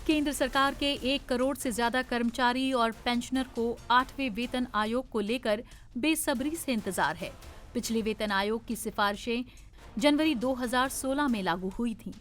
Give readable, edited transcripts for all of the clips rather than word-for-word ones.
केंद्र सरकार के 1 करोड़ से ज्यादा कर्मचारी और पेंशनर को 8वें वेतन आयोग को लेकर बेसब्री से इंतजार है। पिछले वेतन आयोग की सिफारिशें जनवरी 2016 में लागू हुई थीं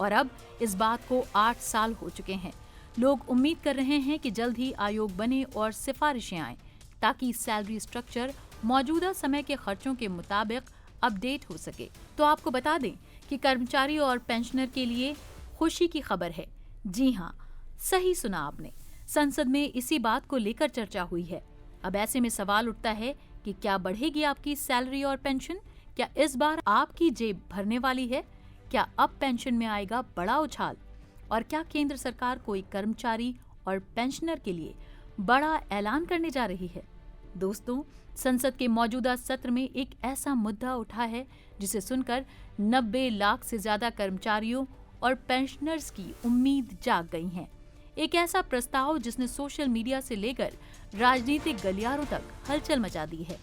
और अब इस बात को 8 साल हो चुके हैं। लोग उम्मीद कर रहे हैं कि जल्द ही आयोग बने और सिफारिशें आएं ताकि सैलरी स्ट्रक्चर मौजूदा समय के खर्चों के मुताबिक अपडेट हो सके। तो आपको बता दें कि कर्मचारी और पेंशनर के लिए खुशी की खबर है। जी हाँ, सही सुना आपने। संसद में इसी बात को लेकर चर्चा हुई है। अब ऐसे में सवाल उठता है कि क्या बढ़ेगी आपकी सैलरी और पेंशन? क्या इस बार आपकी जेब भरने वाली है? क्या अब पेंशन में आएगा बड़ा उछाल? और क्या केंद्र सरकार कोई कर्मचारी और पेंशनर के लिए बड़ा ऐलान करने जा रही है? दोस्तों, संसद के मौजूदा सत्र में एक ऐसा मुद्दा उठा है जिसे सुनकर 90 लाख से ज्यादा कर्मचारियों और पेंशनर्स की उम्मीद जाग गई है। एक ऐसा प्रस्ताव जिसने सोशल मीडिया से लेकर राजनीतिक गलियारों तक हलचल मचा दी है।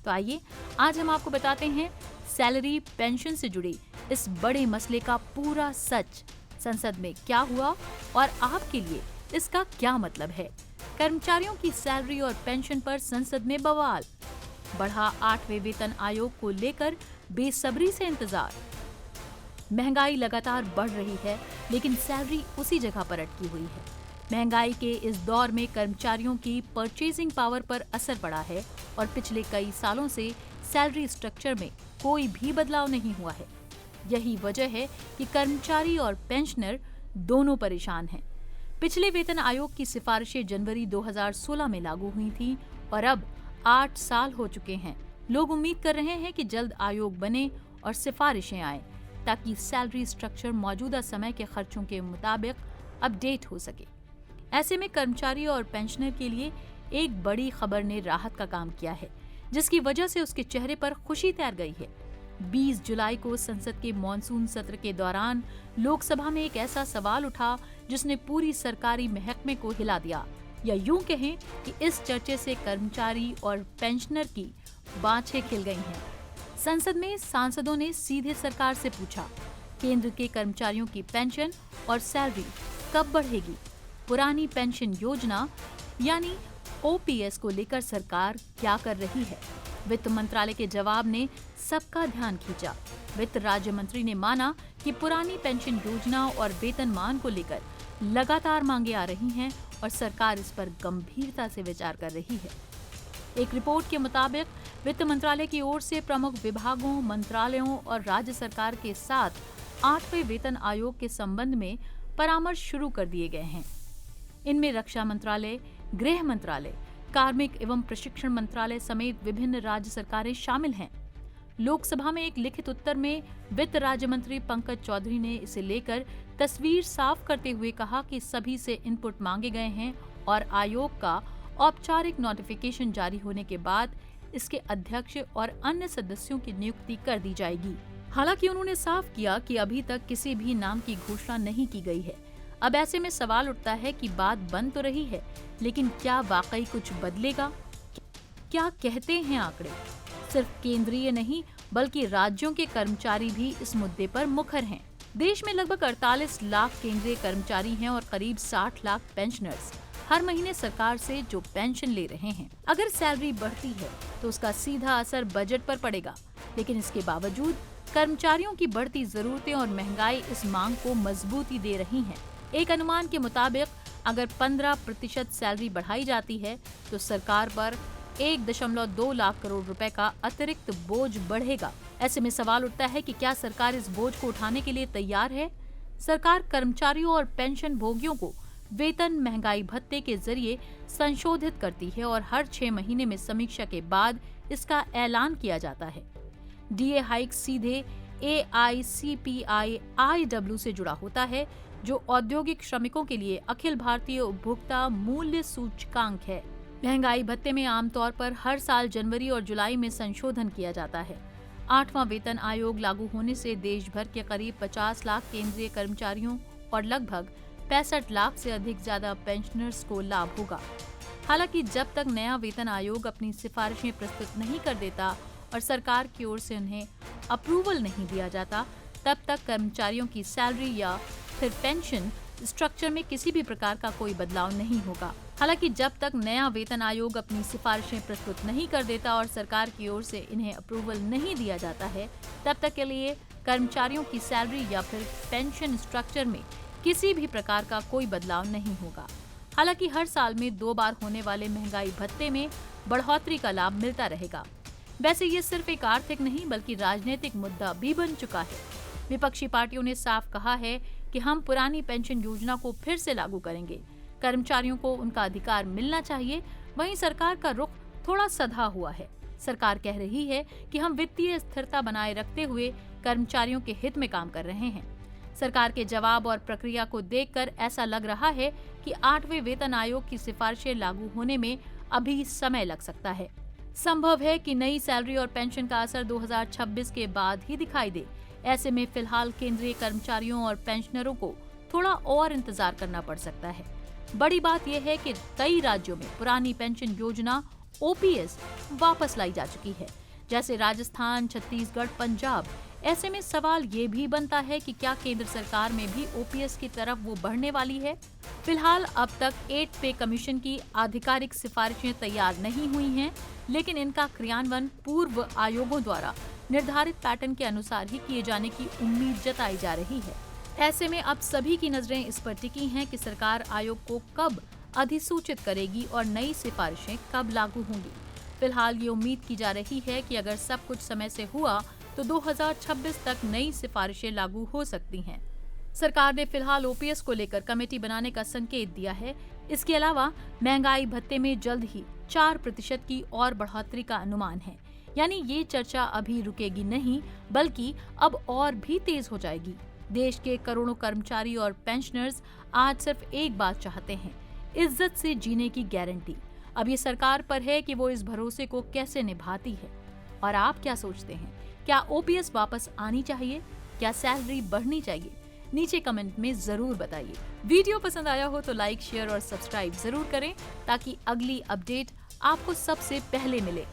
तो आइए आज हम आपको बताते हैं सैलरी पेंशन से जुड़े इस बड़े मसले का पूरा सच। संसद में क्या हुआ और आपके लिए इसका क्या मतलब है? कर्मचारियों की सैलरी और पेंशन पर संसद में बवाल, बढ़ा 8वें वेतन आयोग को लेकर बेसब्री से इंतजार। महंगाई लगातार बढ़ रही है लेकिन सैलरी उसी जगह पर अटकी हुई है। महंगाई के इस दौर में कर्मचारियों की परचेजिंग पावर पर असर पड़ा है और पिछले कई सालों से सैलरी स्ट्रक्चर में कोई भी बदलाव नहीं हुआ है। यही वजह है कि कर्मचारी और पेंशनर दोनों परेशान हैं। पिछले वेतन आयोग की सिफारिशें जनवरी 2016 में लागू हुई थीं और अब 8 साल हो चुके हैं। लोग उम्मीद कर रहे हैं कि जल्द आयोग बने और सिफारिशें आएं ताकि सैलरी स्ट्रक्चर मौजूदा समय के खर्चों के मुताबिक अपडेट हो सके। ऐसे में कर्मचारी और पेंशनर के लिए एक बड़ी खबर ने राहत का काम किया है, जिसकी वजह से उसके चेहरे पर खुशी तैर गई है। 20 जुलाई को संसद के मॉनसून सत्र के दौरान लोकसभा में एक ऐसा सवाल उठा जिसने पूरी सरकारी महकमे को हिला दिया, या यूं कहें कि इस चर्चे से कर्मचारी और पेंशनर की बाछें खिल गई हैं। संसद में सांसदों ने सीधे सरकार से पूछा, केंद्र के कर्मचारियों की पेंशन और सैलरी कब बढ़ेगी? पुरानी पेंशन योजना यानी ओपीएस को लेकर सरकार क्या कर रही है? वित्त मंत्रालय के जवाब ने सबका ध्यान खींचा। वित्त राज्य मंत्री ने माना कि पुरानी पेंशन योजना और वेतनमान को लेकर लगातार मांगे आ रही हैं और सरकार इस पर गंभीरता से विचार कर रही है। एक रिपोर्ट के मुताबिक वित्त मंत्रालय की ओर से प्रमुख विभागों, मंत्रालयों और राज्य सरकार के साथ 8वें वेतन आयोग के संबंध में परामर्श शुरू कर दिए गए हैं। इनमें रक्षा मंत्रालय, गृह मंत्रालय, कार्मिक एवं प्रशिक्षण मंत्रालय समेत विभिन्न राज्य सरकारें शामिल हैं। लोकसभा में एक लिखित उत्तर में वित्त राज्य मंत्री पंकज चौधरी ने इसे लेकर तस्वीर साफ करते हुए कहा कि सभी से इनपुट मांगे गए हैं और आयोग का औपचारिक नोटिफिकेशन जारी होने के बाद इसके अध्यक्ष और अन्य सदस्यों की नियुक्ति कर दी जाएगी। हालांकि उन्होंने साफ किया कि अभी तक किसी भी नाम की घोषणा नहीं की गई है। अब ऐसे में सवाल उठता है कि बात बन तो रही है, लेकिन क्या वाकई कुछ बदलेगा? क्या कहते हैं आंकड़े? सिर्फ केंद्रीय नहीं बल्कि राज्यों के कर्मचारी भी इस मुद्दे पर मुखर हैं। देश में लगभग 48 लाख केंद्रीय कर्मचारी हैं और करीब 60 लाख पेंशनर्स हर महीने सरकार से जो पेंशन ले रहे हैं। अगर सैलरी बढ़ती है तो उसका सीधा असर बजट पर पड़ेगा, लेकिन इसके बावजूद कर्मचारियों की बढ़ती जरूरतें और महंगाई इस मांग को मजबूती दे रही हैं। एक अनुमान के मुताबिक अगर 15% सैलरी बढ़ाई जाती है तो सरकार पर 1.2 लाख करोड़ रुपए का अतिरिक्त बोझ बढ़ेगा। ऐसे में सवाल उठता है कि क्या सरकार इस बोझ को उठाने के लिए तैयार है? सरकार कर्मचारियों और पेंशन भोगियों को वेतन महंगाई भत्ते के जरिए संशोधित करती है और हर 6 महीने में समीक्षा के बाद इसका ऐलान किया जाता है। डीए हाइक सीधे AICPI-IW से जुड़ा होता है, जो औद्योगिक श्रमिकों के लिए अखिल भारतीय उपभोक्ता मूल्य सूचकांक है। महंगाई भत्ते में आमतौर पर हर साल जनवरी और जुलाई में संशोधन किया जाता है। 8वां वेतन आयोग लागू होने से देश भर के करीब 50 लाख केंद्रीय कर्मचारियों और लगभग 65 लाख से अधिक ज्यादा पेंशनर्स को लाभ होगा। हालांकि जब तक नया वेतन आयोग अपनी सिफारिशें प्रस्तुत नहीं कर देता और सरकार की ओर से उन्हें अप्रूवल नहीं दिया जाता, तब तक कर्मचारियों की सैलरी या फिर पेंशन स्ट्रक्चर में किसी भी प्रकार का कोई बदलाव नहीं होगा। हालांकि जब तक नया वेतन आयोग अपनी सिफारिशें प्रस्तुत नहीं कर देता और सरकार की ओर से इन्हें अप्रूवल नहीं दिया जाता है, तब तक के लिए कर्मचारियों की सैलरी या फिर पेंशन स्ट्रक्चर में किसी भी प्रकार का कोई बदलाव नहीं होगा। हालांकि हर साल में 2 बार होने वाले महंगाई भत्ते में बढ़ोतरी का लाभ मिलता रहेगा। वैसे ये सिर्फ एक आर्थिक नहीं बल्कि राजनीतिक मुद्दा भी बन चुका है। विपक्षी पार्टियों ने साफ कहा है कि हम पुरानी पेंशन योजना को फिर से लागू करेंगे। कर्मचारियों को उनका अधिकार मिलना चाहिए। वहीं सरकार का रुख थोड़ा सधा हुआ है। सरकार कह रही है कि हम वित्तीय स्थिरता बनाए रखते हुए कर्मचारियों के हित में काम कर रहे हैं। सरकार के जवाब और प्रक्रिया को देखकर ऐसा लग रहा है कि 8वें वेतन आयोग की सिफारिशें लागू होने में अभी समय लग सकता है। संभव है कि नई सैलरी और पेंशन का असर 2026 के बाद ही दिखाई दे। ऐसे में फिलहाल केंद्रीय कर्मचारियों और पेंशनरों को थोड़ा और इंतजार करना पड़ सकता है। बड़ी बात यह है कि कई राज्यों में पुरानी पेंशन योजना ओपीएस वापस लाई जा चुकी है, जैसे राजस्थान, छत्तीसगढ़, पंजाब। ऐसे में सवाल ये भी बनता है कि क्या केंद्र सरकार में भी ओपीएस की तरफ वो बढ़ने वाली है। फिलहाल अब तक 8 पे कमीशन की आधिकारिक सिफारिशें तैयार नहीं हुई हैं, लेकिन इनका क्रियान्वयन पूर्व आयोगों द्वारा निर्धारित पैटर्न के अनुसार ही किए जाने की उम्मीद जताई जा रही है। ऐसे में अब सभी की नजरें इस पर टिकी हैं कि सरकार आयोग को कब अधिसूचित करेगी और नई सिफारिशें कब लागू होंगी। फिलहाल ये उम्मीद की जा रही है कि अगर सब कुछ समय से हुआ तो 2026 तक नई सिफारिशें लागू हो सकती हैं। सरकार ने फिलहाल ओपीएस को लेकर कमेटी बनाने का संकेत दिया है। इसके अलावा महंगाई भत्ते में जल्द ही 4% की और बढ़ोतरी का अनुमान है। यानी ये चर्चा अभी रुकेगी नहीं, बल्कि अब और भी तेज हो जाएगी। देश के करोड़ों कर्मचारी और पेंशनर्स आज सिर्फ एक बात चाहते हैं, इज्जत से जीने की गारंटी। अब ये सरकार पर है कि वो इस भरोसे को कैसे निभाती है। और आप क्या सोचते हैं? क्या ओपीएस वापस आनी चाहिए? क्या सैलरी बढ़नी चाहिए? नीचे कमेंट में जरूर बताइए। वीडियो पसंद आया हो तो लाइक, शेयर और सब्सक्राइब जरूर करें ताकि अगली अपडेट आपको सबसे पहले मिले।